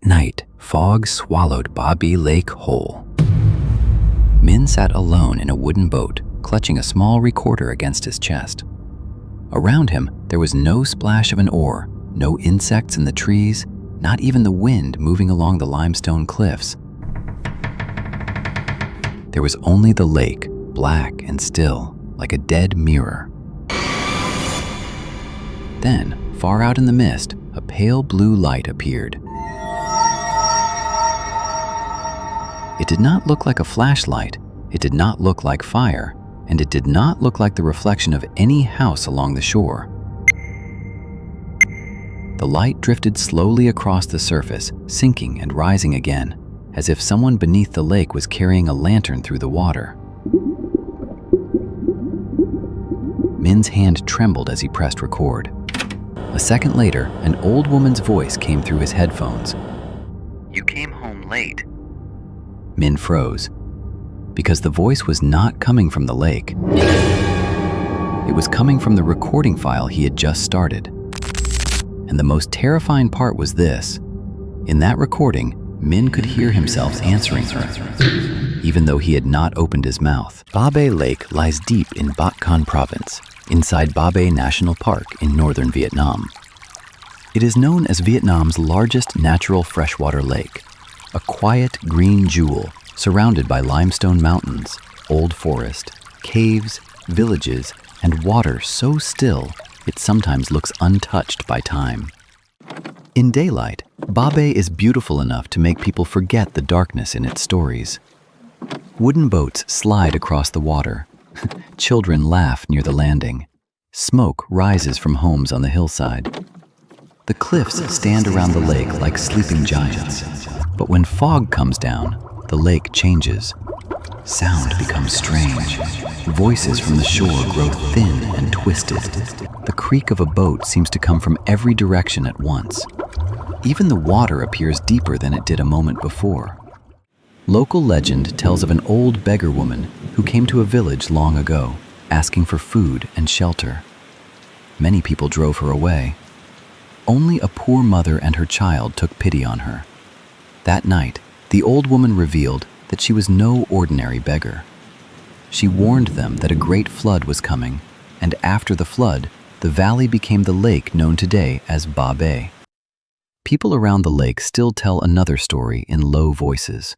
That night, fog swallowed Bab Lake whole. Min sat alone in a wooden boat, clutching a small recorder against his chest. Around him, there was no splash of an oar, no insects in the trees, not even the wind moving along the limestone cliffs. There was only the lake, black and still, like a dead mirror. Then, far out in the mist, a pale blue light appeared. It did not look like a flashlight, it did not look like fire, and it did not look like the reflection of any house along the shore. The light drifted slowly across the surface, sinking and rising again, as if someone beneath the lake was carrying a lantern through the water. Min's hand trembled as he pressed record. A second later, an old woman's voice came through his headphones. "You came home late." Min froze, because the voice was not coming from the lake. It was coming from the recording file he had just started. And the most terrifying part was this. In that recording, Min could hear himself answering her, even though he had not opened his mouth. Bab Lake lies deep in Bát Con province, inside Bab National Park in northern Vietnam. It is known as Vietnam's largest natural freshwater lake, a quiet green jewel surrounded by limestone mountains, old forest, caves, villages, and water so still it sometimes looks untouched by time. In daylight, Bab is beautiful enough to make people forget the darkness in its stories. Wooden boats slide across the water. Children laugh near the landing. Smoke rises from homes on the hillside. The cliffs stand around the lake like sleeping giants. But when fog comes down, the lake changes. Sound becomes strange. Voices from the shore grow thin and twisted. The creak of a boat seems to come from every direction at once. Even the water appears deeper than it did a moment before. Local legend tells of an old beggar woman who came to a village long ago, asking for food and shelter. Many people drove her away. Only a poor mother and her child took pity on her. That night, the old woman revealed that she was no ordinary beggar. She warned them that a great flood was coming, and after the flood, the valley became the lake known today as Bab. People around the lake still tell another story in low voices.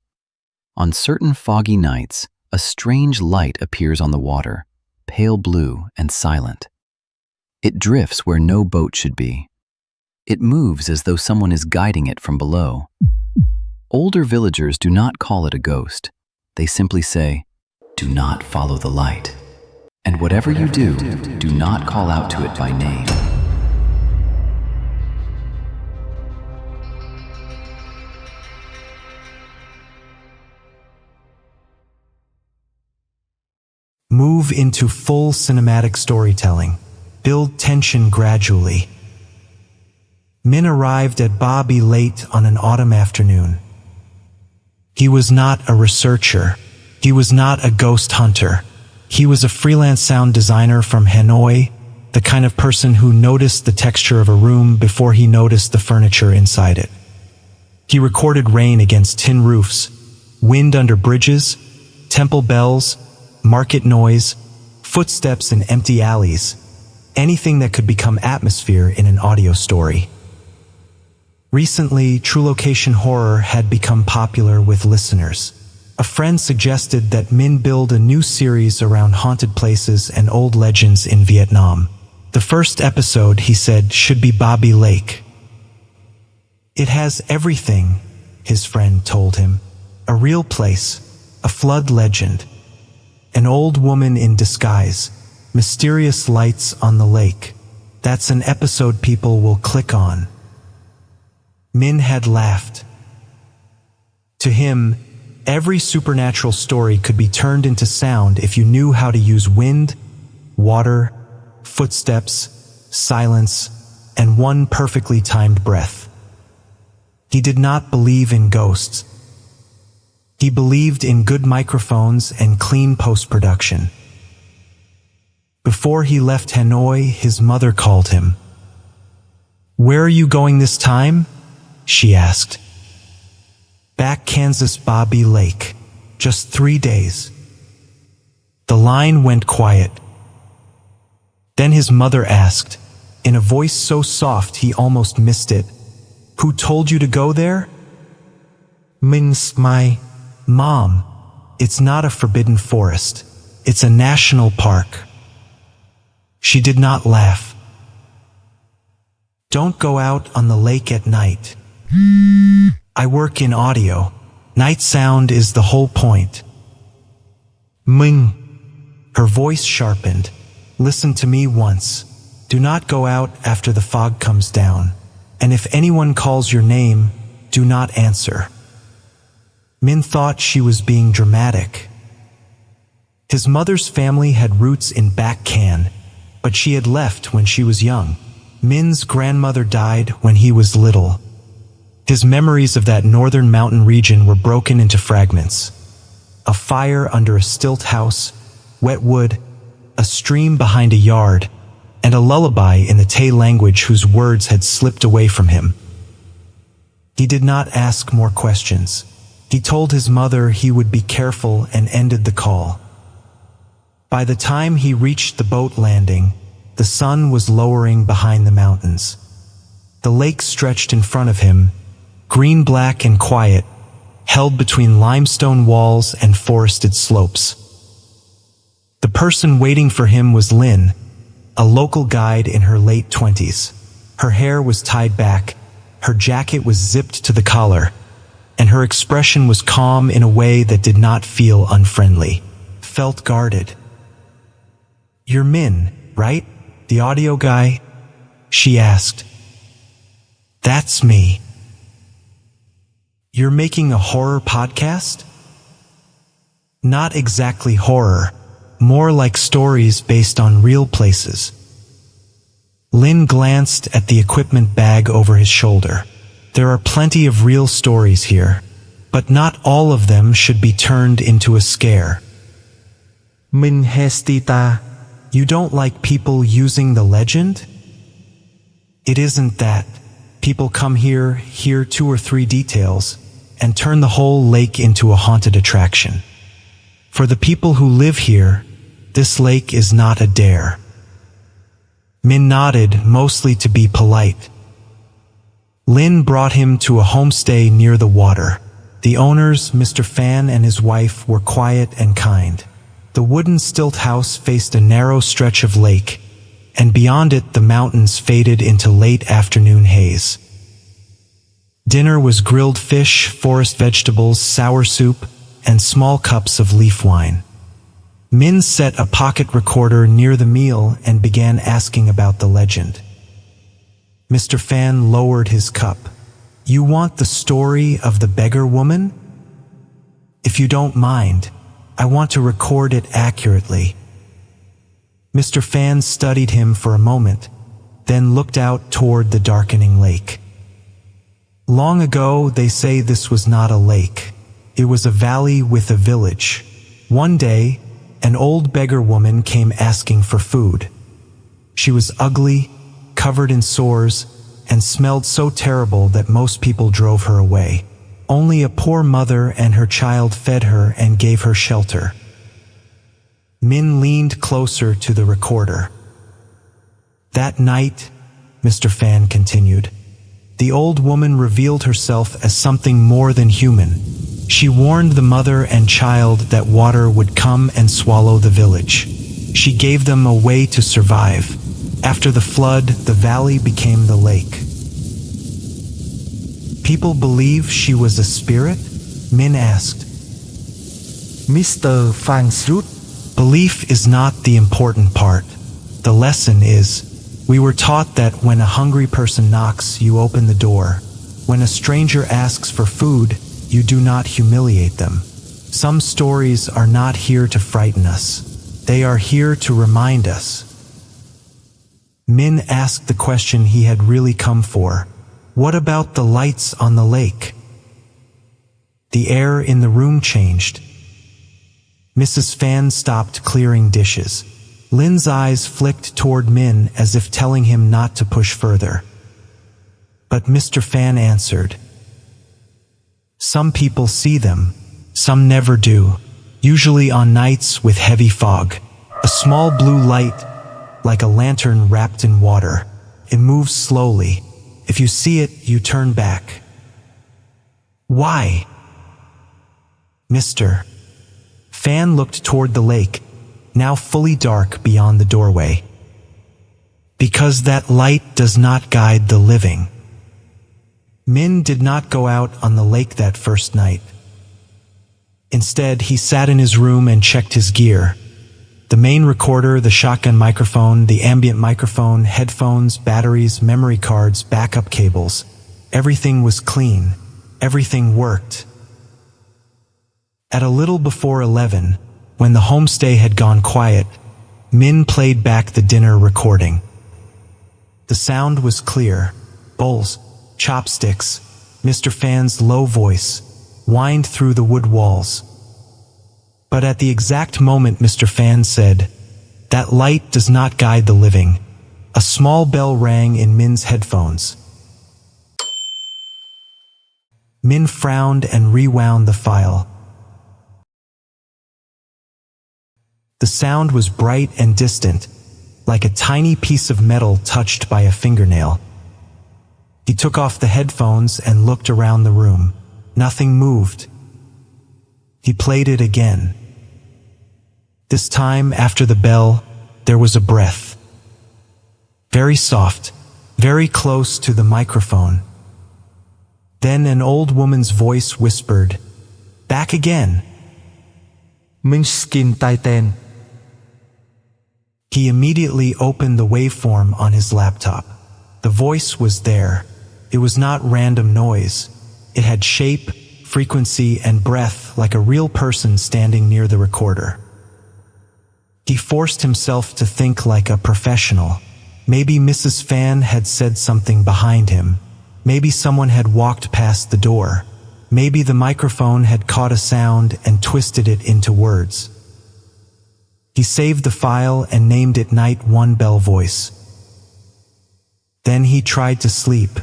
On certain foggy nights, a strange light appears on the water, pale blue and silent. It drifts where no boat should be. It moves as though someone is guiding it from below. Older villagers do not call it a ghost. They simply say, "Do not follow the light. And whatever you do, do not call out to it by name." Move into full cinematic storytelling. Build tension gradually. Min arrived at Bab late on an autumn afternoon. He was not a researcher. He was not a ghost hunter. He was a freelance sound designer from Hanoi, the kind of person who noticed the texture of a room before he noticed the furniture inside it. He recorded rain against tin roofs, wind under bridges, temple bells, market noise, footsteps in empty alleys, anything that could become atmosphere in an audio story. Recently, true location horror had become popular with listeners. A friend suggested that Min build a new series around haunted places and old legends in Vietnam. The first episode, he said, should be Bab Lake. "It has everything," his friend told him. "A real place, a flood legend, an old woman in disguise, mysterious lights on the lake. That's an episode people will click on." Min had laughed. To him, every supernatural story could be turned into sound if you knew how to use wind, water, footsteps, silence, and one perfectly timed breath. He did not believe in ghosts. He believed in good microphones and clean post-production. Before he left Hanoi, his mother called him. "Where are you going this time?" she asked. Back Kansas Bab Lake. Just 3 days. The line went quiet. Then his mother asked, in a voice so soft he almost missed it, "Who told you to go there?" "Min's my mom. It's not a forbidden forest. It's a national park." She did not laugh. "Don't go out on the lake at night. I work in audio. Night sound is the whole point." "Ming." Her voice sharpened. "Listen to me once. Do not go out after the fog comes down. And if anyone calls your name, do not answer." Min thought she was being dramatic. His mother's family had roots in Back Can, but she had left when she was young. Min's grandmother died when he was little. His memories of that northern mountain region were broken into fragments. A fire under a stilt house, wet wood, a stream behind a yard, and a lullaby in the Tay language whose words had slipped away from him. He did not ask more questions. He told his mother he would be careful and ended the call. By the time he reached the boat landing, the sun was lowering behind the mountains. The lake stretched in front of him, green-black and quiet, held between limestone walls and forested slopes. The person waiting for him was Lynn, a local guide in her late 20s. Her hair was tied back, her jacket was zipped to the collar, and her expression was calm in a way that did not feel unfriendly, felt guarded. "You're Min, right? The audio guy?" she asked. "That's me." "You're making a horror podcast?" "Not exactly horror, more like stories based on real places." Lynn glanced at the equipment bag over his shoulder. "There are plenty of real stories here, but not all of them should be turned into a scare." "Min hestita." "You don't like people using the legend?" "It isn't that. People come here, hear 2 or 3 details, and turn the whole lake into a haunted attraction. For the people who live here, this lake is not a dare." Min nodded, mostly to be polite. Lynn brought him to a homestay near the water. The owners, Mr. Fan and his wife, were quiet and kind. The wooden stilt house faced a narrow stretch of lake, and beyond it the mountains faded into late afternoon haze. Dinner was grilled fish, forest vegetables, sour soup, and small cups of leaf wine. Min set a pocket recorder near the meal and began asking about the legend. Mr. Fan lowered his cup. "You want the story of the beggar woman? If you don't mind, I want to record it accurately." Mr. Fan studied him for a moment, then looked out toward the darkening lake. "Long ago, they say this was not a lake. It was a valley with a village. One day, an old beggar woman came asking for food. She was ugly, covered in sores, and smelled so terrible that most people drove her away. Only a poor mother and her child fed her and gave her shelter." Min leaned closer to the recorder. "That night," Mr. Fan continued, "the old woman revealed herself as something more than human. She warned the mother and child that water would come and swallow the village. She gave them a way to survive. After the flood, the valley became the lake." "People believe she was a spirit?" Min asked. Mr. Fan's root. "Belief is not the important part. The lesson is, we were taught that when a hungry person knocks, you open the door. When a stranger asks for food, you do not humiliate them. Some stories are not here to frighten us. They are here to remind us." Min asked the question he had really come for. "What about the lights on the lake?" The air in the room changed. Mrs. Fan stopped clearing dishes. Lynn's eyes flicked toward Min as if telling him not to push further. But Mr. Fan answered, Some people see them, some never do, usually on nights with heavy fog. A small blue light, like a lantern wrapped in water. It moves slowly. If you see it, you turn back. Why? Mr. Fan looked toward the lake, now fully dark beyond the doorway. Because that light does not guide the living. Min did not go out on the lake that first night. Instead, he sat in his room and checked his gear. The main recorder, the shotgun microphone, the ambient microphone, headphones, batteries, memory cards, backup cables. Everything was clean. Everything worked. At a little before 11, when the homestay had gone quiet, Min played back the dinner recording. The sound was clear. Bowls, chopsticks, Mr. Fan's low voice whined through the wood walls. But at the exact moment Mr. Fan said, "That light does not guide the living," a small bell rang in Min's headphones. Min frowned and rewound the file. The sound was bright and distant, like a tiny piece of metal touched by a fingernail. He took off the headphones and looked around the room. Nothing moved. He played it again. This time, after the bell, there was a breath. Very soft, very close to the microphone. Then an old woman's voice whispered, "Back again." Minskin Titan. He immediately opened the waveform on his laptop. The voice was there. It was not random noise. It had shape, frequency, and breath like a real person standing near the recorder. He forced himself to think like a professional. Maybe Mrs. Fan had said something behind him. Maybe someone had walked past the door. Maybe the microphone had caught a sound and twisted it into words. He saved the file and named it Night 1 Bell Voice. Then he tried to sleep.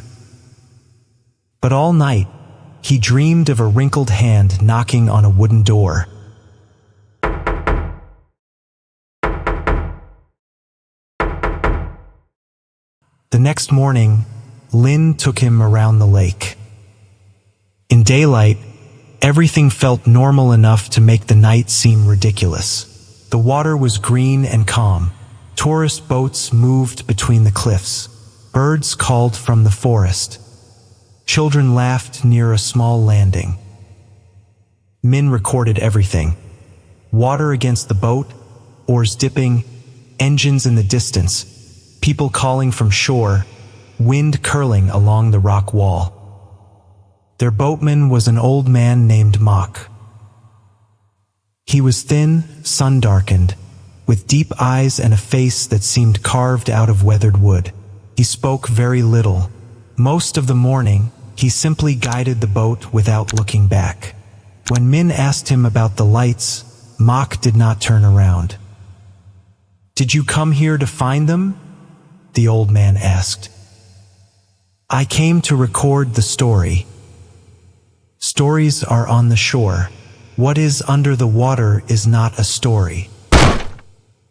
But all night, he dreamed of a wrinkled hand knocking on a wooden door. The next morning, Lynn took him around the lake. In daylight, everything felt normal enough to make the night seem ridiculous. The water was green and calm. Tourist boats moved between the cliffs. Birds called from the forest. Children laughed near a small landing. Min recorded everything. Water against the boat, oars dipping, engines in the distance, people calling from shore, wind curling along the rock wall. Their boatman was an old man named Mock. He was thin, sun-darkened, with deep eyes and a face that seemed carved out of weathered wood. He spoke very little. Most of the morning, he simply guided the boat without looking back. When Min asked him about the lights, Mock did not turn around. "Did you come here to find them?" the old man asked. "I came to record the story. Stories are on the shore. What is under the water is not a story."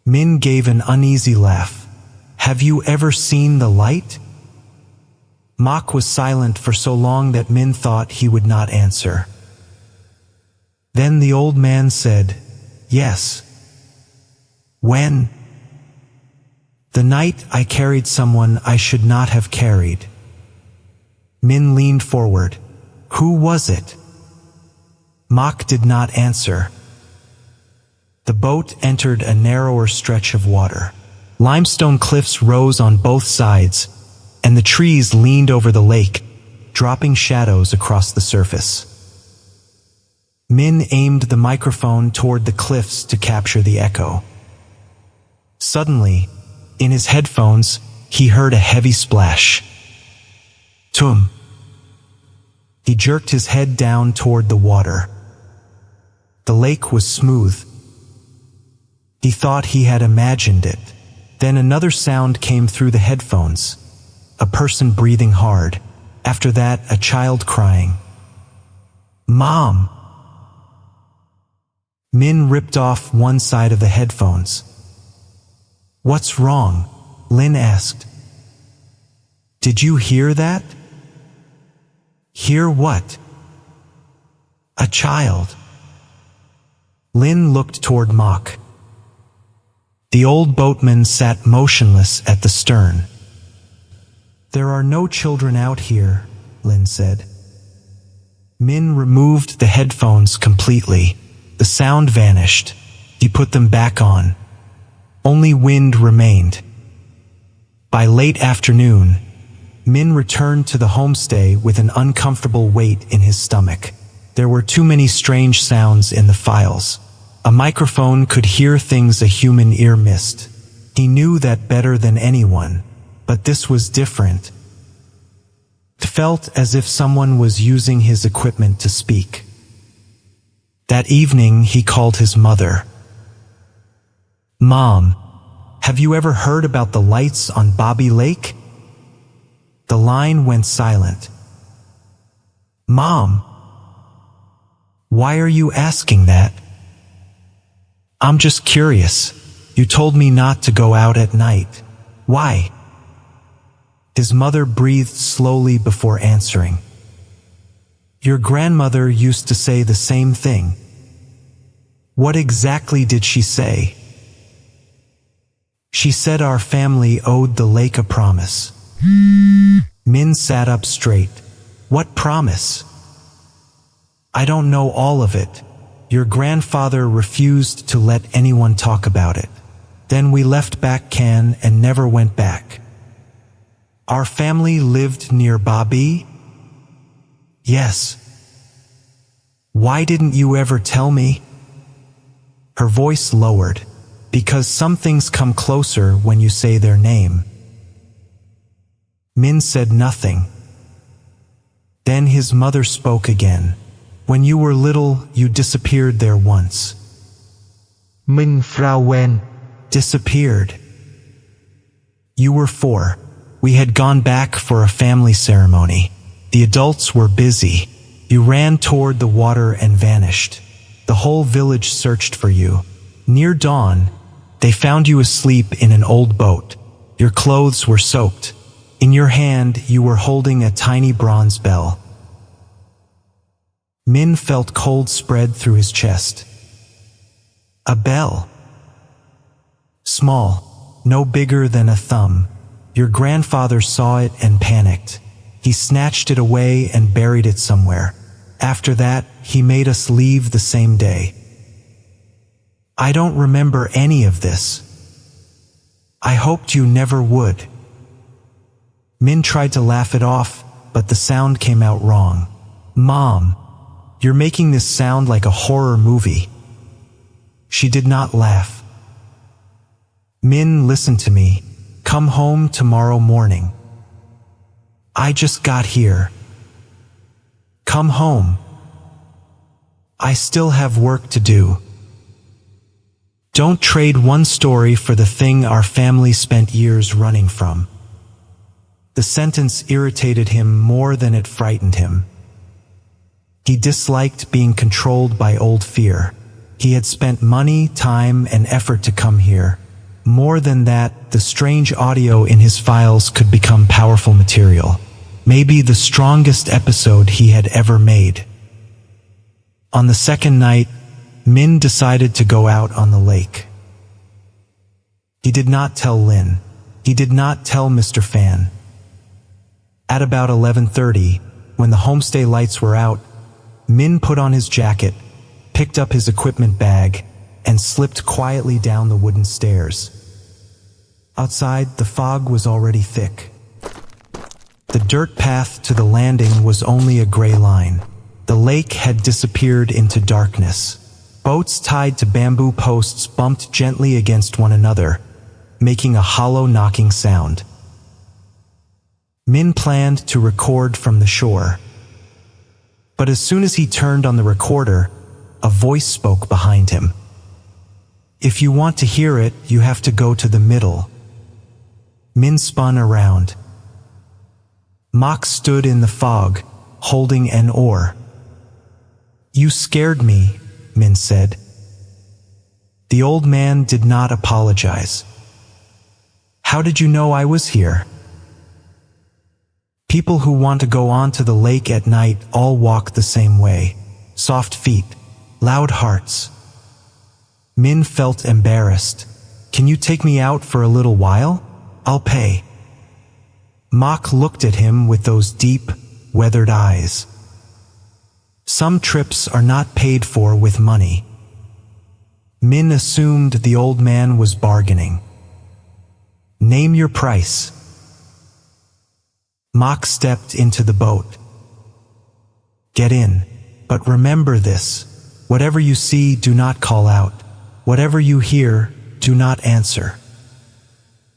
Min gave an uneasy laugh. "Have you ever seen the light?" Mock was silent for so long that Min thought he would not answer. Then the old man said, "Yes." "When?" "The night I carried someone I should not have carried." Min leaned forward. "Who was it?" Mock did not answer. The boat entered a narrower stretch of water. Limestone cliffs rose on both sides, and the trees leaned over the lake, dropping shadows across the surface. Min aimed the microphone toward the cliffs to capture the echo. Suddenly, in his headphones, he heard a heavy splash. "Tum." He jerked his head down toward the water. The lake was smooth. He thought he had imagined it. Then another sound came through the headphones. A person breathing hard. After that, a child crying. Mom! Min ripped off one side of the headphones. What's wrong? Lin asked. Did you hear that? Hear what? A child. Lin looked toward Mock. The old boatman sat motionless at the stern. There are no children out here, Lin said. Min removed the headphones completely. The sound vanished. He put them back on. Only wind remained. By late afternoon, Min returned to the homestay with an uncomfortable weight in his stomach. There were too many strange sounds in the files. A microphone could hear things a human ear missed. He knew that better than anyone, but this was different. It felt as if someone was using his equipment to speak. That evening, he called his mother. Mom, have you ever heard about the lights on Bab Lake? The line went silent. Mom, why are you asking that? I'm just curious. You told me not to go out at night. Why? His mother breathed slowly before answering. Your grandmother used to say the same thing. What exactly did she say? She said our family owed the lake a promise. Min sat up straight. What promise? I don't know all of it. Your grandfather refused to let anyone talk about it. Then we left back Can and never went back. Our family lived near Bobby? Yes. Why didn't you ever tell me? Her voice lowered. Because some things come closer when you say their name. Min said nothing. Then his mother spoke again. When you were little, you disappeared there once. Min Frau Wen disappeared. You were 4. We had gone back for a family ceremony. The adults were busy. You ran toward the water and vanished. The whole village searched for you. Near dawn, they found you asleep in an old boat. Your clothes were soaked. In your hand, you were holding a tiny bronze bell. Min felt cold spread through his chest. A bell. Small, no bigger than a thumb. Your grandfather saw it and panicked. He snatched it away and buried it somewhere. After that, he made us leave the same day. I don't remember any of this. I hoped you never would. Min tried to laugh it off, but the sound came out wrong. Mom, you're making this sound like a horror movie. She did not laugh. Min, listen to me. Come home tomorrow morning. I just got here. Come home. I still have work to do. Don't trade one story for the thing our family spent years running from. The sentence irritated him more than it frightened him. He disliked being controlled by old fear. He had spent money, time, and effort to come here. More than that, the strange audio in his files could become powerful material. Maybe the strongest episode he had ever made. On the second night, Min decided to go out on the lake. He did not tell Lin. He did not tell Mr. Fan. At about 11:30, when the homestay lights were out, Min put on his jacket, picked up his equipment bag, and slipped quietly down the wooden stairs. Outside, the fog was already thick. The dirt path to the landing was only a gray line. The lake had disappeared into darkness. Boats tied to bamboo posts bumped gently against one another, making a hollow knocking sound. Min planned to record from the shore. But as soon as he turned on the recorder, a voice spoke behind him. If you want to hear it, you have to go to the middle. Min spun around. Mock stood in the fog, holding an oar. You scared me, Min said. The old man did not apologize. How did you know I was here? People who want to go onto the lake at night all walk the same way. Soft feet, loud hearts. Min felt embarrassed. Can you take me out for a little while? I'll pay. Mok looked at him with those deep, weathered eyes. Some trips are not paid for with money. Min assumed the old man was bargaining. Name your price. Mok stepped into the boat. Get in, but remember this. Whatever you see, do not call out. Whatever you hear, do not answer.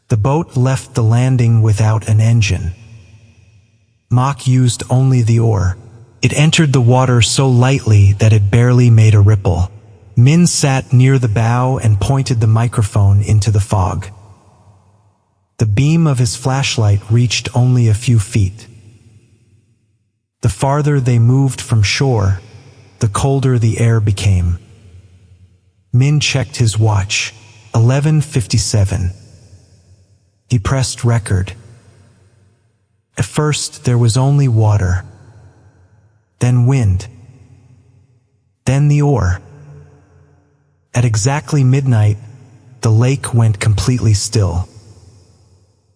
The boat left the landing without an engine. Mok used only the oar. It entered the water so lightly that it barely made a ripple. Min sat near the bow and pointed the microphone into the fog. The beam of his flashlight reached only a few feet. The farther they moved from shore, the colder the air became. Min checked his watch. 11:57. He pressed record. At first there was only water, then wind, then the oar. At exactly midnight, the lake went completely still.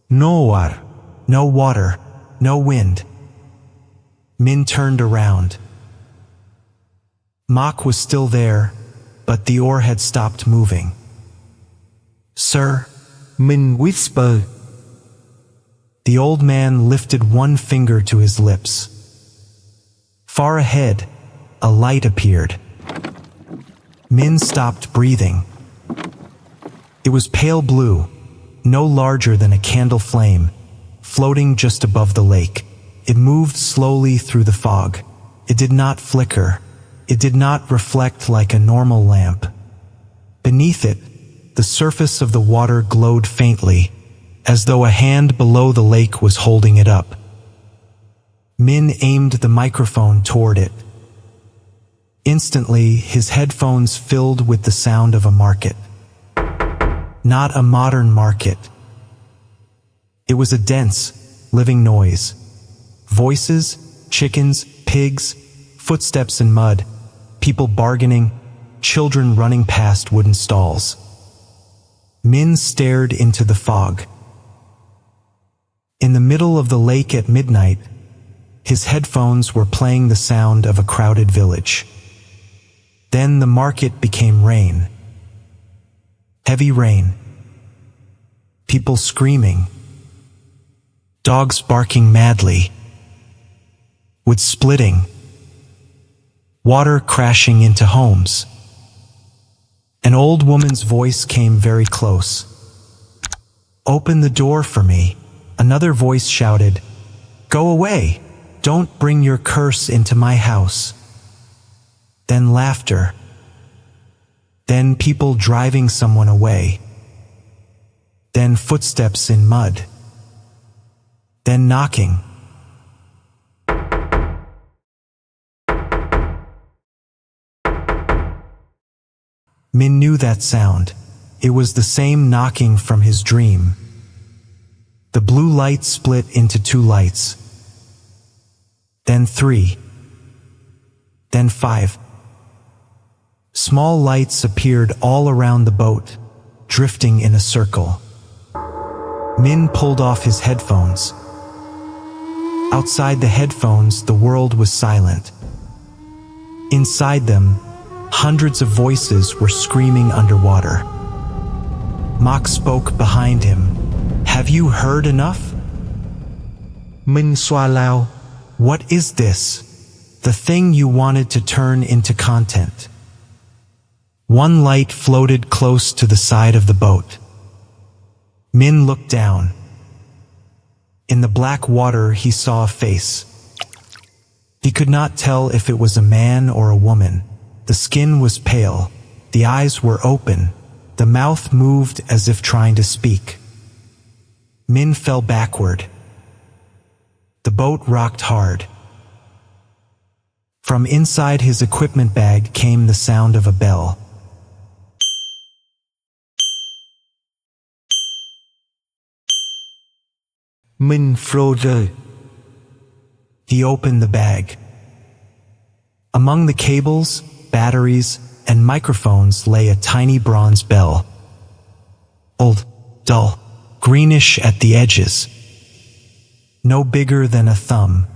No water, no wind. Min turned around. Mok was still there, but the oar had stopped moving. Sir, Min whispered. The old man lifted one finger to his lips. Far ahead, a light appeared. Min stopped breathing. It was pale blue, no larger than a candle flame, floating just above the lake. It moved slowly through the fog. It did not flicker. It did not reflect like a normal lamp. Beneath it, the surface of the water glowed faintly, as though a hand below the lake was holding it up. Min aimed the microphone toward it. Instantly, his headphones filled with the sound of a market. Not a modern market. It was a dense, living noise. Voices, chickens, pigs, footsteps in mud, people bargaining, children running past wooden stalls. Min stared into the fog. In the middle of the lake at midnight, his headphones were playing the sound of a crowded village. Then the market became rain. Heavy rain. People screaming. Dogs barking madly. Wood splitting. Water crashing into homes. An old woman's voice came very close. Open the door for me. Another voice shouted, Go away! Don't bring your curse into my house. Then laughter. Then people driving someone away. Then footsteps in mud. Then knocking. Min knew that sound. It was the same knocking from his dream. The blue light split into 2 lights. Then 3. Then 5. Small lights appeared all around the boat, drifting in a circle. Min pulled off his headphones. Outside the headphones, the world was silent. Inside them, hundreds of voices were screaming underwater. Mok spoke behind him. Have you heard enough? Min xoa lao. What is this? The thing you wanted to turn into content. One light floated close to the side of the boat. Min looked down. In the black water, he saw a face. He could not tell if it was a man or a woman. The skin was pale. The eyes were open. The mouth moved as if trying to speak. Min fell backward. The boat rocked hard. From inside his equipment bag came the sound of a bell. Minh froze. He opened the bag. Among the cables, batteries, and microphones lay a tiny bronze bell. Old, dull, greenish at the edges. No bigger than a thumb.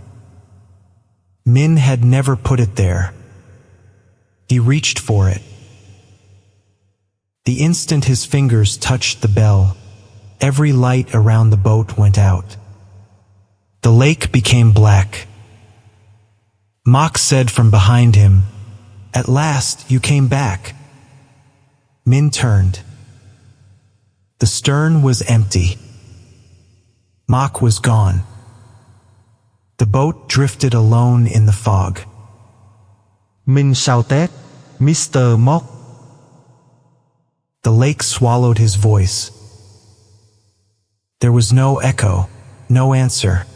Min had never put it there. He reached for it. The instant his fingers touched the bell, every light around the boat went out. The lake became black. Mock said from behind him, "At last you came back." Min turned. The stern was empty. Mock was gone. The boat drifted alone in the fog. Minh shouted, "Mr. Mock." The lake swallowed his voice. There was no echo, no answer.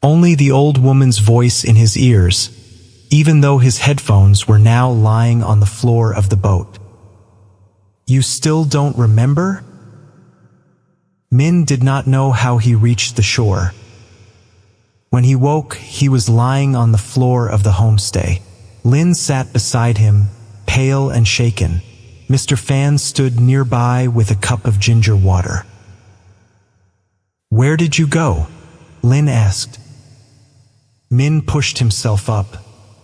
Only the old woman's voice in his ears, even though his headphones were now lying on the floor of the boat. "You still don't remember?" Min did not know how he reached the shore. When he woke, he was lying on the floor of the homestay. Lin sat beside him, pale and shaken. Mr. Fan stood nearby with a cup of ginger water. "Where did you go?" Lin asked. Min pushed himself up,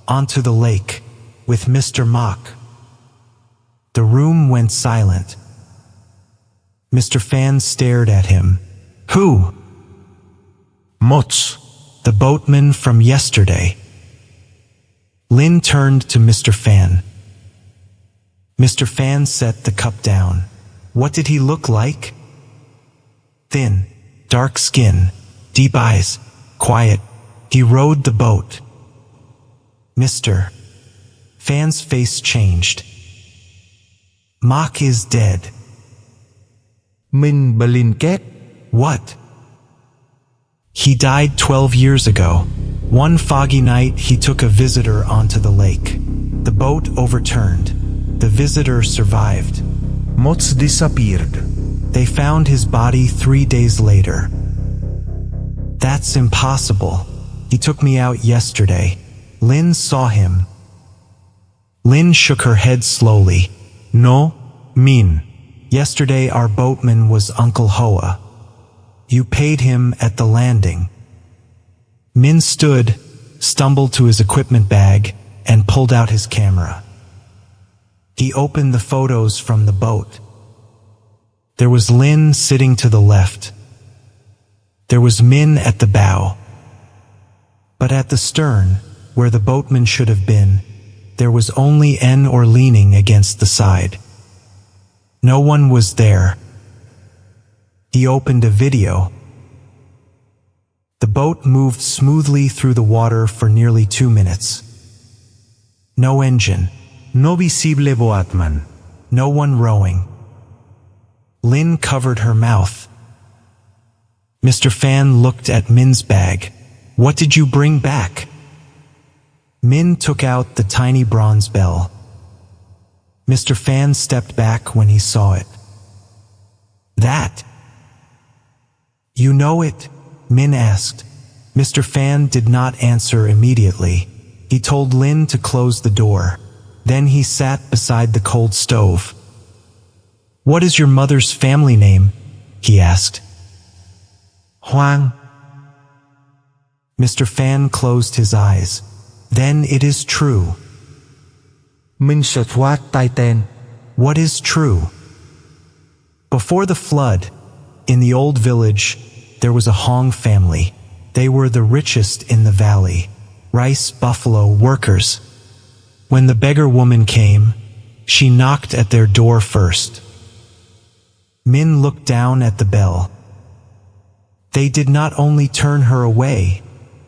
onto the lake, with Mr. Mock. The room went silent. Mr. Fan stared at him. "Who?" "Mots." "The boatman from yesterday." Lin turned to Mr. Fan. Mr. Fan set the cup down. What did he look like? Thin, dark skin, deep eyes, quiet. He rowed the boat. Mr. Fan's face changed. "Mock is dead." Minh blinket. "What?" "He died 12 years ago. One foggy night he took a visitor onto the lake. The boat overturned. The visitor survived. Mots disappeared. They found his body 3 days later." "That's impossible. He took me out yesterday. Lin saw him." Lin shook her head slowly. "No, Min. Yesterday our boatman was Uncle Hoa. You paid him at the landing." Min stood, stumbled to his equipment bag, and pulled out his camera. He opened the photos from the boat. There was Lin sitting to the left. There was Min at the bow. But at the stern, where the boatman should have been, there was only N or leaning against the side. No one was there. He opened a video. The boat moved smoothly through the water for nearly 2 minutes. No engine. No visible boatman. No one rowing. Lin covered her mouth. Mr. Fan looked at Min's bag. "What did you bring back?" Min took out the tiny bronze bell. Mr. Fan stepped back when he saw it. "That." "You know it?" Min asked. Mr. Fan did not answer immediately. He told Lin to close the door. Then he sat beside the cold stove. "What is your mother's family name?" he asked. Hoang. Mr. Fan closed his eyes. "Then it is true." Minh Shatwat Titan. "What is true?" Before the flood, in the old village, there was a Hong family. They were the richest in the valley. Rice buffalo workers. When the beggar woman came, she knocked at their door first. Min looked down at the bell. They did not only turn her away,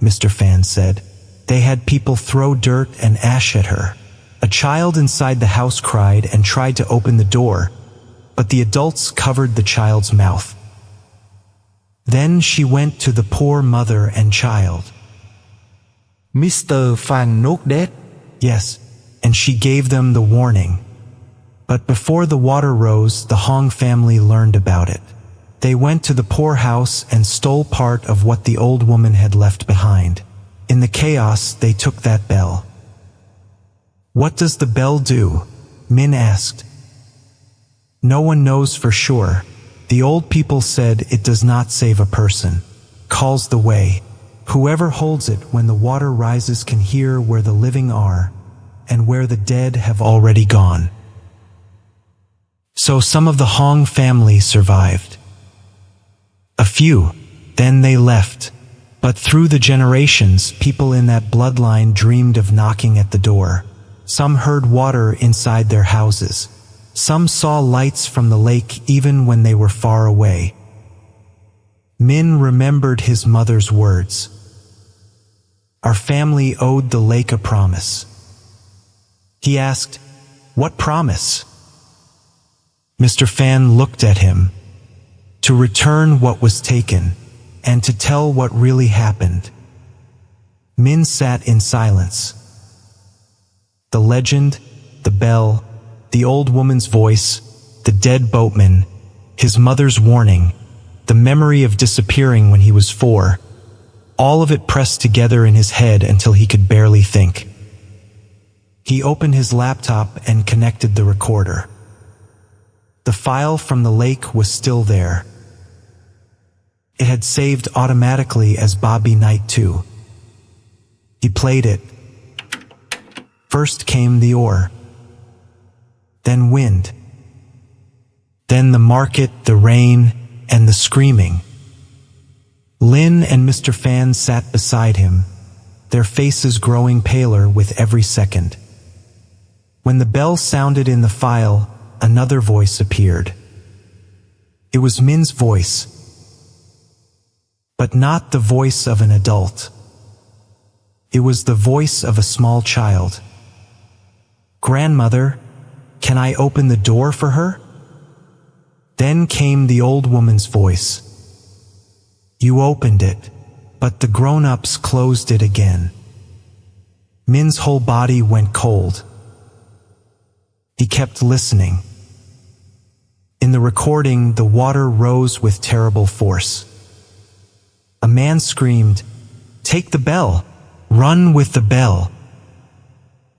Mr. Fan said. They had people throw dirt and ash at her. A child inside the house cried and tried to open the door, but the adults covered the child's mouth. Then she went to the poor mother and child. Mr. Phan not dead? Yes, and she gave them the warning. But before the water rose, the Hong family learned about it. They went to the poorhouse and stole part of what the old woman had left behind. In the chaos, they took that bell. What does the bell do? Min asked. No one knows for sure. The old people said it does not save a person. Calls the way. Whoever holds it when the water rises can hear where the living are and where the dead have already gone. So some of the Hong family survived. A few, then they left. But through the generations, people in that bloodline dreamed of knocking at the door. Some heard water inside their houses. Some saw lights from the lake even when they were far away. Min remembered his mother's words. Our family owed the lake a promise. He asked, "What promise?" Mr. Phan looked at him. To return what was taken, and to tell what really happened. Min sat in silence. The legend, the bell, the old woman's voice, the dead boatman, his mother's warning, the memory of disappearing when he was 4, all of it pressed together in his head until he could barely think. He opened his laptop and connected the recorder. The file from the lake was still there. It had saved automatically as Bobby Night 2. He played it. First came the oar. Then wind. Then the market, the rain, and the screaming. Lin and Mr. Phan sat beside him, their faces growing paler with every second. When the bell sounded in the file, another voice appeared. It was Min's voice. But not the voice of an adult. It was the voice of a small child. "Grandmother, can I open the door for her?" Then came the old woman's voice. You opened it, but the grown-ups closed it again. Min's whole body went cold. He kept listening. In the recording, the water rose with terrible force. A man screamed, "Take the bell! Run with the bell!"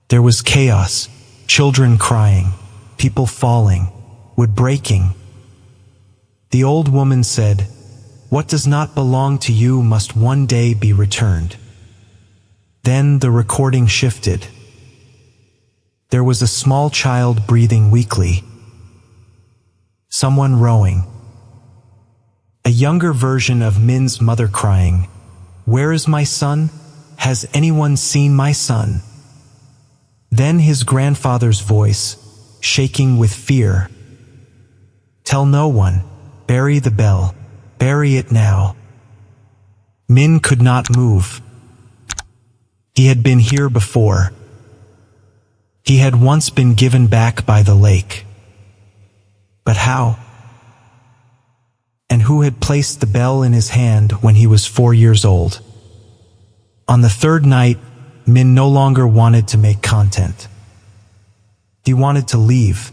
There was chaos, children crying, people falling, wood breaking. The old woman said, "What does not belong to you must one day be returned." Then the recording shifted. There was a small child breathing weakly. Someone rowing. A younger version of Min's mother crying, "Where is my son? Has anyone seen my son?" Then his grandfather's voice, shaking with fear. "Tell no one. Bury the bell. Bury it now." Min could not move. He had been here before. He had once been given back by the lake. But how? And who had placed the bell in his hand when he was 4 years old? On the third night, Min no longer wanted to make content. He wanted to leave.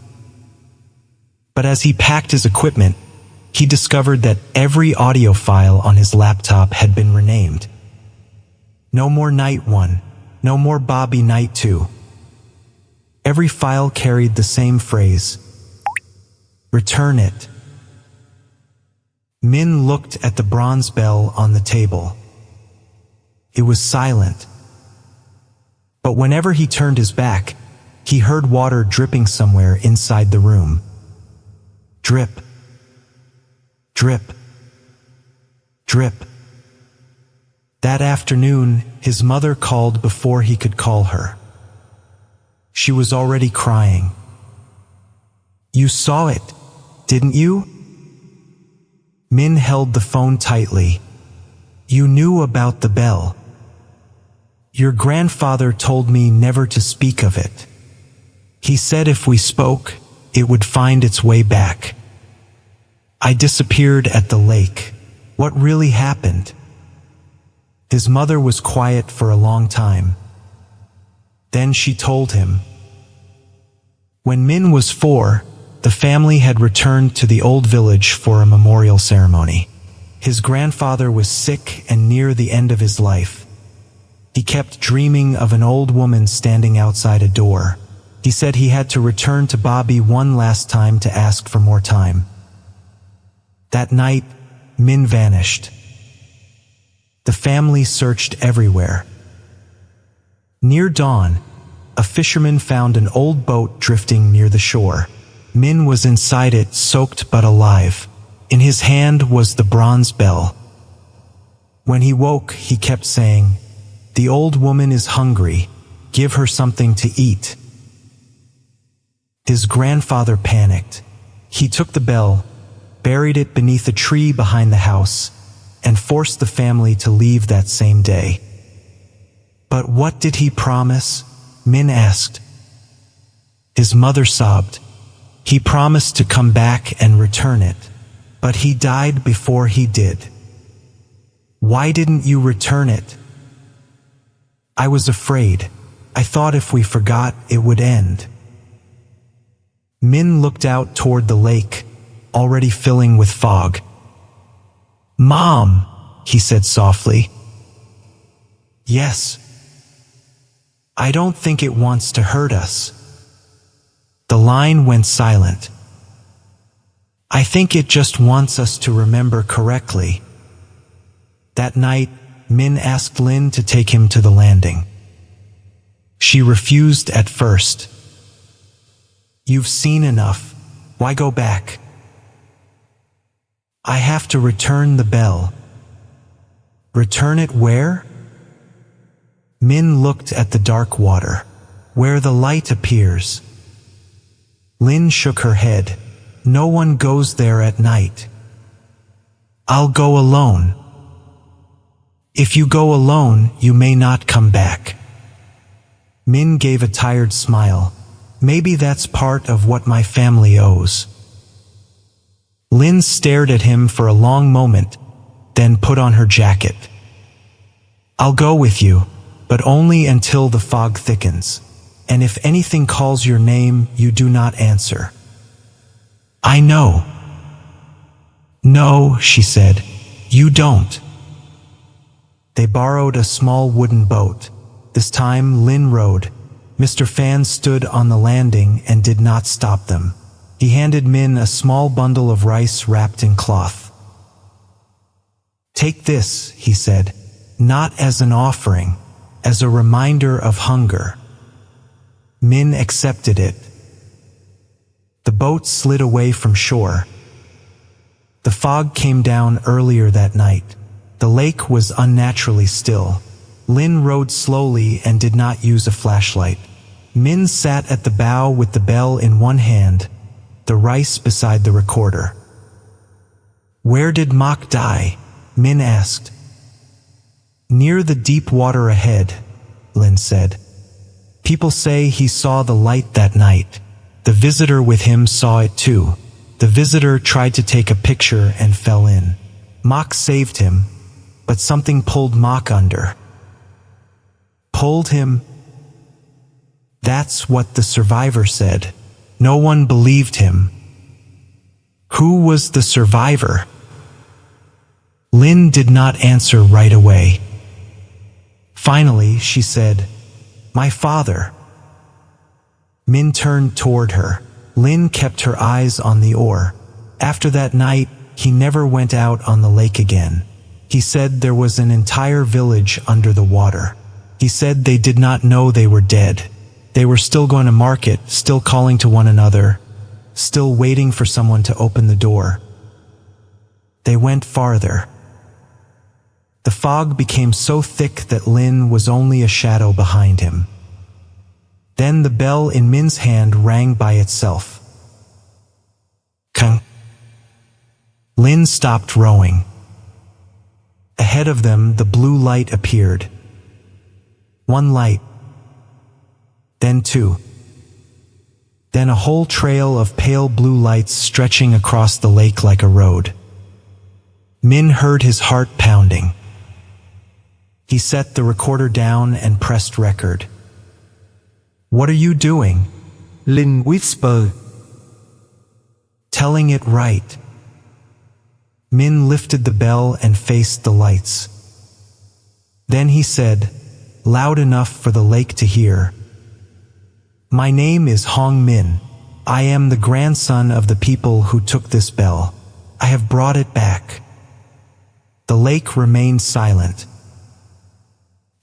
But as he packed his equipment, he discovered that every audio file on his laptop had been renamed. No more Night 1, no more Bobby Night 2. Every file carried the same phrase, "Return it." Min looked at the bronze bell on the table. It was silent. But whenever he turned his back, he heard water dripping somewhere inside the room. Drip. Drip. Drip. That afternoon, his mother called before he could call her. She was already crying. "You saw it, didn't you?" Min held the phone tightly. "You knew about the bell. Your grandfather told me never to speak of it. He said if we spoke, it would find its way back. I disappeared at the lake. What really happened?" His mother was quiet for a long time. Then she told him. When Min was 4, the family had returned to the old village for a memorial ceremony. His grandfather was sick and near the end of his life. He kept dreaming of an old woman standing outside a door. He said he had to return to Bobby one last time to ask for more time. That night, Min vanished. The family searched everywhere. Near dawn, a fisherman found an old boat drifting near the shore. Min was inside it, soaked but alive. In his hand was the bronze bell. When he woke, he kept saying, "The old woman is hungry. Give her something to eat." His grandfather panicked. He took the bell, buried it beneath a tree behind the house, and forced the family to leave that same day. "But what did he promise?" Min asked. His mother sobbed. "He promised to come back and return it, but he died before he did." "Why didn't you return it?" "I was afraid. I thought if we forgot, it would end." Min looked out toward the lake, already filling with fog. "Mom," he said softly. "Yes." "I don't think it wants to hurt us." The line went silent. "I think it just wants us to remember correctly." That night, Min asked Lin to take him to the landing. She refused at first. "You've seen enough. Why go back?" "I have to return the bell." "Return it where?" Min looked at the dark water. "Where the light appears." Lin shook her head. "No one goes there at night." "I'll go alone." "If you go alone, you may not come back." Min gave a tired smile. "Maybe that's part of what my family owes." Lin stared at him for a long moment, then put on her jacket. "I'll go with you, but only until the fog thickens. And if anything calls your name, you do not answer." "I know." "No," she said, "you don't." They borrowed a small wooden boat. This time Lin rowed. Mr. Fan stood on the landing and did not stop them. He handed Min a small bundle of rice wrapped in cloth. "Take this," he said, "not as an offering, as a reminder of hunger." Min accepted it. The boat slid away from shore. The fog came down earlier that night. The lake was unnaturally still. Lin rowed slowly and did not use a flashlight. Min sat at the bow with the bell in one hand, the rice beside the recorder. "Where did Mok die?" Min asked. "Near the deep water ahead," Lin said. "People say he saw the light that night. The visitor with him saw it too. The visitor tried to take a picture and fell in. Mok saved him, but something pulled Mok under." "Pulled him?" "That's what the survivor said. No one believed him." "Who was the survivor?" Lin did not answer right away. Finally, she said, "My father." Min turned toward her. Lin kept her eyes on the oar. After that night, he never went out on the lake again. He said there was an entire village under the water. He said they did not know they were dead. They were still going to market, still calling to one another, still waiting for someone to open the door. They went farther. The fog became so thick that Lin was only a shadow behind him. Then the bell in Min's hand rang by itself. Kang. Lin stopped rowing. Ahead of them, the blue light appeared. One light. Then two. Then a whole trail of pale blue lights stretching across the lake like a road. Min heard his heart pounding. He set the recorder down and pressed record. What are you doing? Linh whisper. Telling it right. Min lifted the bell and faced the lights. Then he said, loud enough for the lake to hear, My name is Hong Min. I am the grandson of the people who took this bell. I have brought it back. The lake remained silent.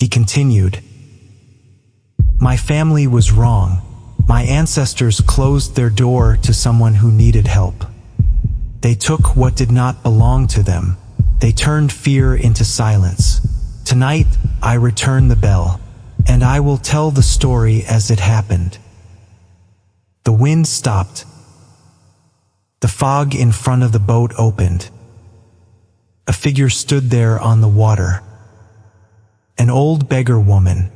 He continued, My family was wrong. My ancestors closed their door to someone who needed help. They took what did not belong to them. They turned fear into silence. Tonight, I return the bell, and I will tell the story as it happened. The wind stopped. The fog in front of the boat opened. A figure stood there on the water. An old beggar woman.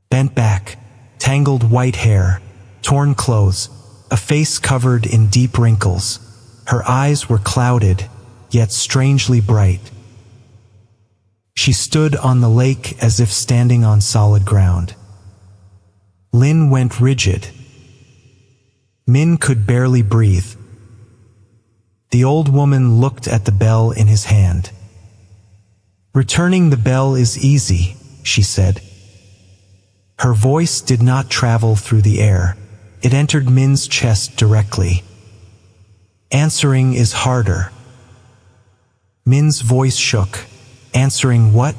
Bent back, tangled white hair, torn clothes, a face covered in deep wrinkles. Her eyes were clouded, yet strangely bright. She stood on the lake as if standing on solid ground. Lin went rigid. Min could barely breathe. The old woman looked at the bell in his hand. Returning the bell is easy, she said. Her voice did not travel through the air. It entered Min's chest directly. Answering is harder. Min's voice shook. Answering what?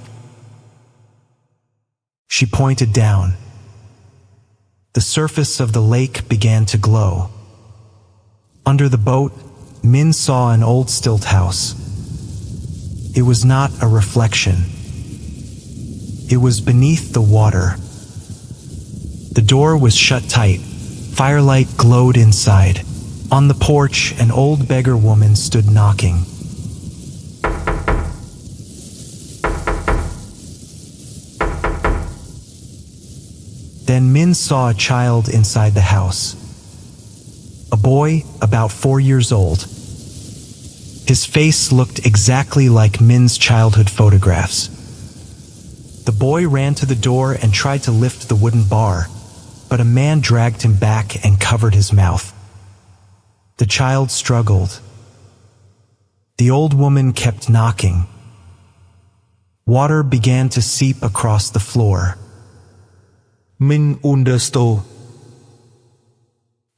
She pointed down. The surface of the lake began to glow. Under the boat, Min saw an old stilt house. It was not a reflection. It was beneath the water. The door was shut tight. Firelight glowed inside. On the porch, an old beggar woman stood knocking. Then Min saw a child inside the house. A boy, about 4 years old. His face looked exactly like Min's childhood photographs. The boy ran to the door and tried to lift the wooden bar, but a man dragged him back and covered his mouth. The child struggled. The old woman kept knocking. Water began to seep across the floor. Min understood.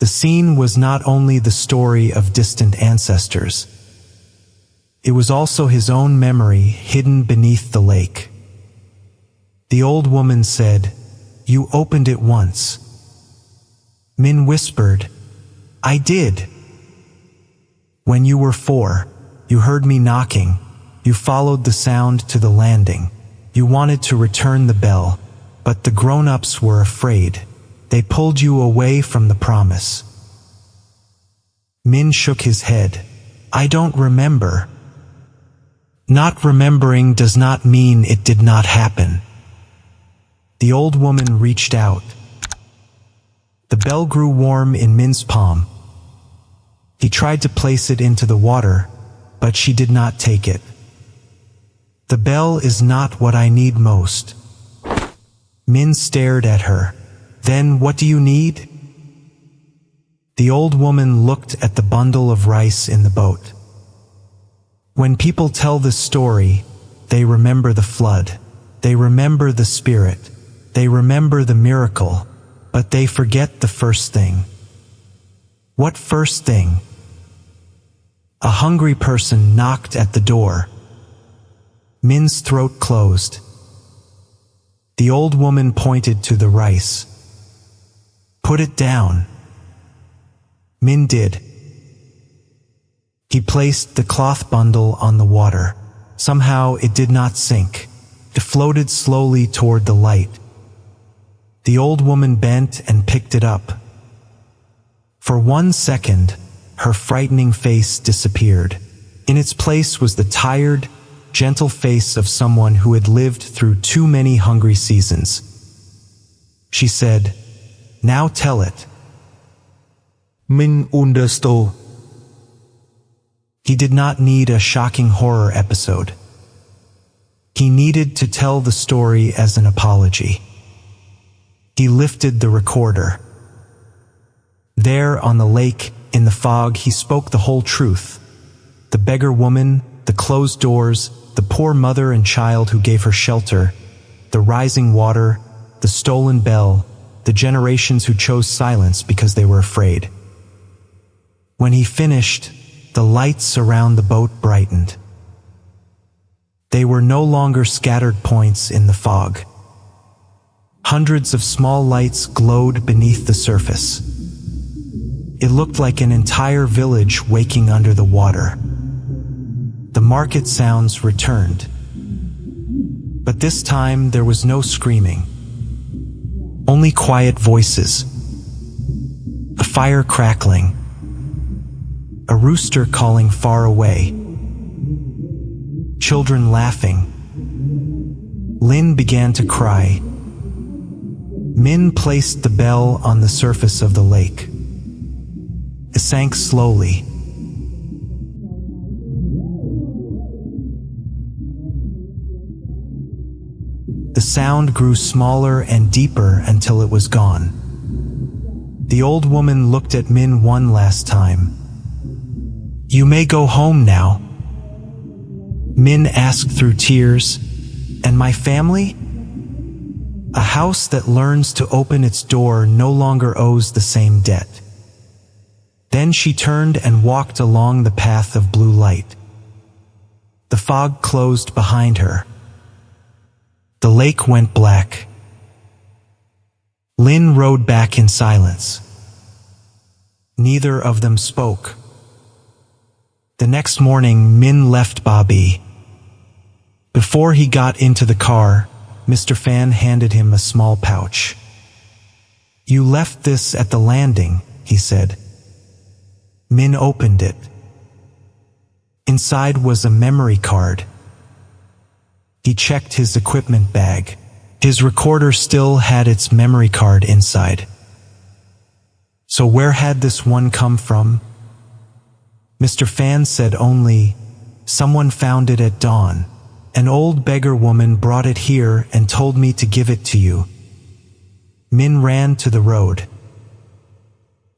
The scene was not only the story of distant ancestors. It was also his own memory hidden beneath the lake. The old woman said, You opened it once. Min whispered, I did. When you were 4, you heard me knocking. You followed the sound to the landing. You wanted to return the bell, but the grown-ups were afraid. They pulled you away from the promise. Min shook his head. I don't remember. Not remembering does not mean it did not happen. The old woman reached out. The bell grew warm in Min's palm. He tried to place it into the water, but she did not take it. The bell is not what I need most. Min stared at her. Then what do you need? The old woman looked at the bundle of rice in the boat. When people tell this story, they remember the flood. They remember the spirit. They remember the miracle, but they forget the first thing. What first thing? A hungry person knocked at the door. Min's throat closed. The old woman pointed to the rice. Put it down. Min did. He placed the cloth bundle on the water. Somehow it did not sink. It floated slowly toward the light. The old woman bent and picked it up. For 1 second, her frightening face disappeared. In its place was the tired, gentle face of someone who had lived through too many hungry seasons. She said, Now tell it. Min understood. He did not need a shocking horror episode. He needed to tell the story as an apology. He lifted the recorder. There on the lake, in the fog, he spoke the whole truth. The beggar woman, the closed doors, the poor mother and child who gave her shelter, the rising water, the stolen bell, the generations who chose silence because they were afraid. When he finished, the lights around the boat brightened. They were no longer scattered points in the fog. Hundreds of small lights glowed beneath the surface. It looked like an entire village waking under the water. The market sounds returned. But this time there was no screaming. Only quiet voices. A fire crackling. A rooster calling far away. Children laughing. Lynn began to cry. Min placed the bell on the surface of the lake. It sank slowly. The sound grew smaller and deeper until it was gone. The old woman looked at Min one last time. "You may go home now." Min asked through tears, "And my family?" A house that learns to open its door no longer owes the same debt. Then she turned and walked along the path of blue light. The fog closed behind her. The lake went black. Lynn rode back in silence. Neither of them spoke. The next morning, Min left Bobby. Before he got into the car, Mr. Fan handed him a small pouch. "You left this at the landing," he said. Min opened it. Inside was a memory card. He checked his equipment bag. His recorder still had its memory card inside. So where had this one come from? Mr. Fan said only, "Someone found it at dawn. An old beggar woman brought it here and told me to give it to you." Min ran to the road.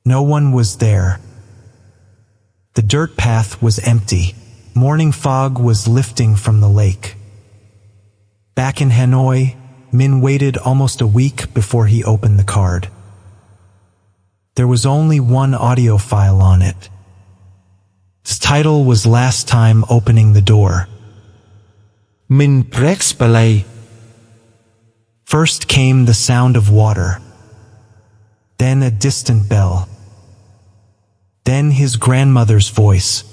No one was there. The dirt path was empty. Morning fog was lifting from the lake. Back in Hanoi, Min waited almost a week before he opened the card. There was only one audio file on it. Its title was "Last Time Opening the Door." Min Prex Balay. First came the sound of water. Then a distant bell. Then his grandmother's voice.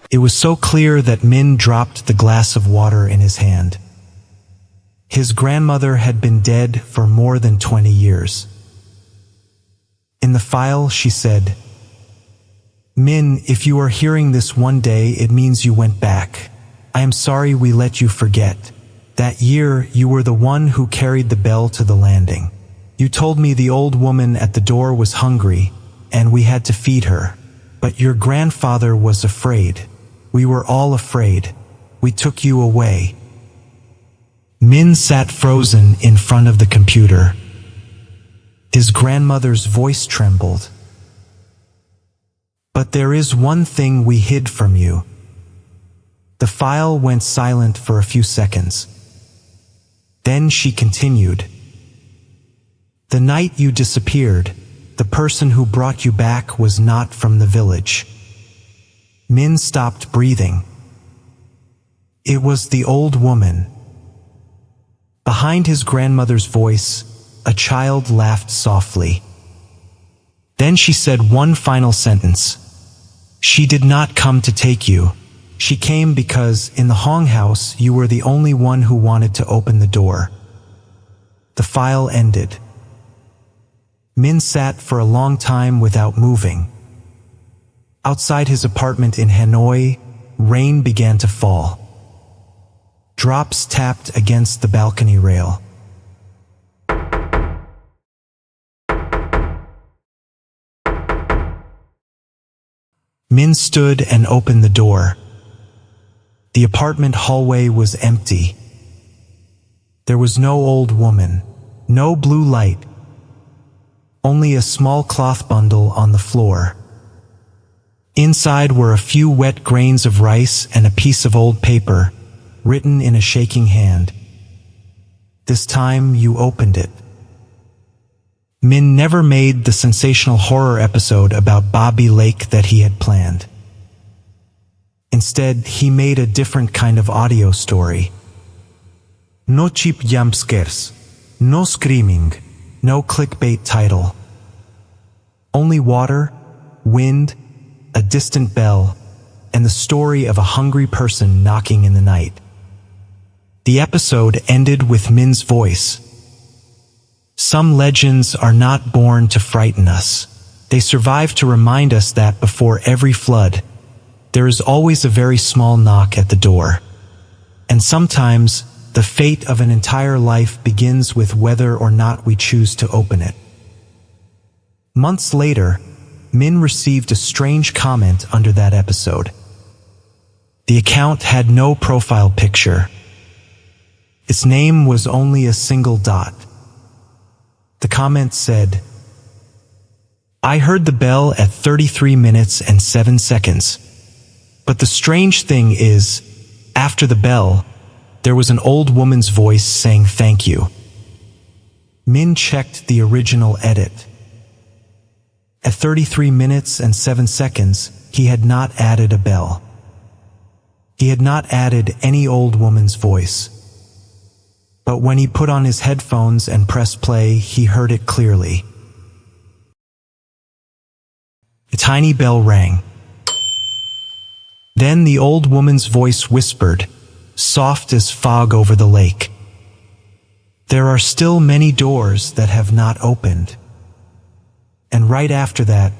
It was so clear that Min dropped the glass of water in his hand. His grandmother had been dead for more than 20 years. In the file, she said, "Min, if you are hearing this one day, it means you went back. I am sorry we let you forget. That year, you were the one who carried the bell to the landing. You told me the old woman at the door was hungry, and we had to feed her. But your grandfather was afraid. We were all afraid. We took you away." Min sat frozen in front of the computer. His grandmother's voice trembled. "But there is one thing we hid from you." The file went silent for a few seconds. Then she continued. "The night you disappeared, the person who brought you back was not from the village." Min stopped breathing. It was the old woman. Behind his grandmother's voice, a child laughed softly. Then she said one final sentence. "She did not come to take you. She came because, in the Hong house, you were the only one who wanted to open the door." The file ended. Min sat for a long time without moving. Outside his apartment in Hanoi, rain began to fall. Drops tapped against the balcony rail. Min stood and opened the door. The apartment hallway was empty. There was no old woman, no blue light, only a small cloth bundle on the floor. Inside were a few wet grains of rice and a piece of old paper, written in a shaking hand. This time you opened it. Min never made the sensational horror episode about Bab Lake that he had planned. Instead, he made a different kind of audio story. No cheap jump scares, no screaming, no clickbait title. Only water, wind, a distant bell, and the story of a hungry person knocking in the night. The episode ended with Min's voice. Some legends are not born to frighten us. They survive to remind us that before every flood, there is always a very small knock at the door. And sometimes, the fate of an entire life begins with whether or not we choose to open it. Months later, Min received a strange comment under that episode. The account had no profile picture. Its name was only a single dot. The comment said, "I heard the bell at 33 minutes and 7 seconds. But the strange thing is, after the bell, there was an old woman's voice saying thank you." Min checked the original edit. At 33 minutes and 7 seconds, he had not added a bell. He had not added any old woman's voice. But when he put on his headphones and pressed play, he heard it clearly. A tiny bell rang. Then the old woman's voice whispered, soft as fog over the lake, "There are still many doors that have not opened." And right after that,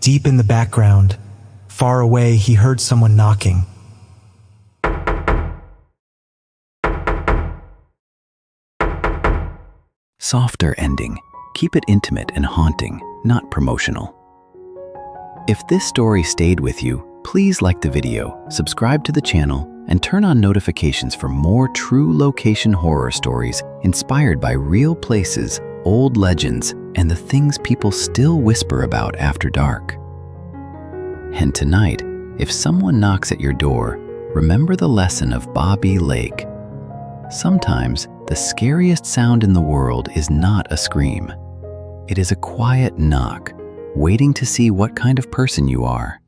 deep in the background, far away, he heard someone knocking. Softer ending. Keep it intimate and haunting, not promotional. If this story stayed with you, please like the video, subscribe to the channel, and turn on notifications for more true location horror stories inspired by real places, old legends, and the things people still whisper about after dark. And tonight, if someone knocks at your door, remember the lesson of Bab Lake. Sometimes, the scariest sound in the world is not a scream. It is a quiet knock, waiting to see what kind of person you are.